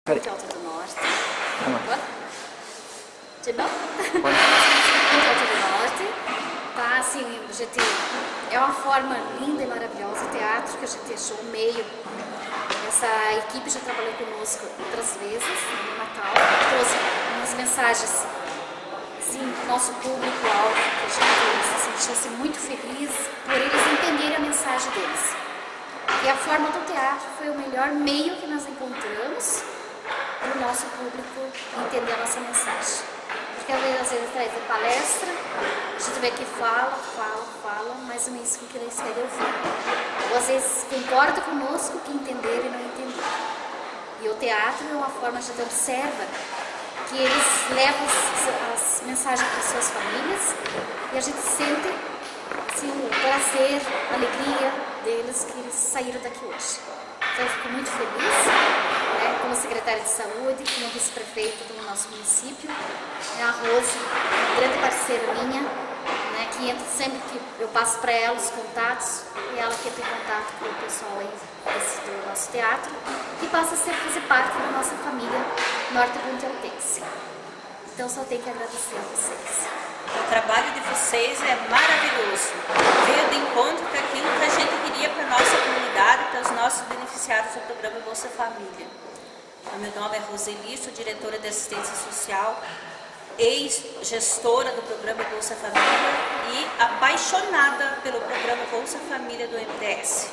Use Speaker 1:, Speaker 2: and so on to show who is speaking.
Speaker 1: Ponte Alta do Norte. De novo? Ponte Alta do Norte. Tá, assim, a gente... É uma forma linda e maravilhosa, o teatro que a gente achou o meio. Essa equipe já trabalhou conosco outras vezes, no Natal. Trouxe umas mensagens, assim, do nosso público-alvo, que a gente se sentiu muito feliz por eles entenderem a mensagem deles. E a forma do teatro foi o melhor meio que nós encontramos para o nosso público entender a nossa mensagem. Porque às vezes traz a palestra, a gente vê que fala, mas não é isso que eles querem ouvir. Ou às vezes concorda conosco que entenderam e não entenderam. E o teatro é uma forma, a gente observa que eles levam as mensagens para as suas famílias e a gente sente assim, o prazer, a alegria deles que eles saíram daqui hoje. Então eu fico muito feliz, né, como secretária de saúde, como vice-prefeita do nosso município, a Rose, uma grande parceira minha, né, que entra sempre que eu passo para ela os contatos, e ela que tem contato com o pessoal aí do nosso teatro, que passa a fazer parte da nossa família norte-ponte-altense. Então só tenho que agradecer a vocês.
Speaker 2: O trabalho de vocês é maravilhoso, veio de encontro com aquilo que a gente queria para a nossa comunidade, para os nossos beneficiários do programa Bolsa Família. O meu nome é Roseli, sou diretora de assistência social, ex-gestora do programa Bolsa Família e apaixonada pelo programa Bolsa Família do MDS.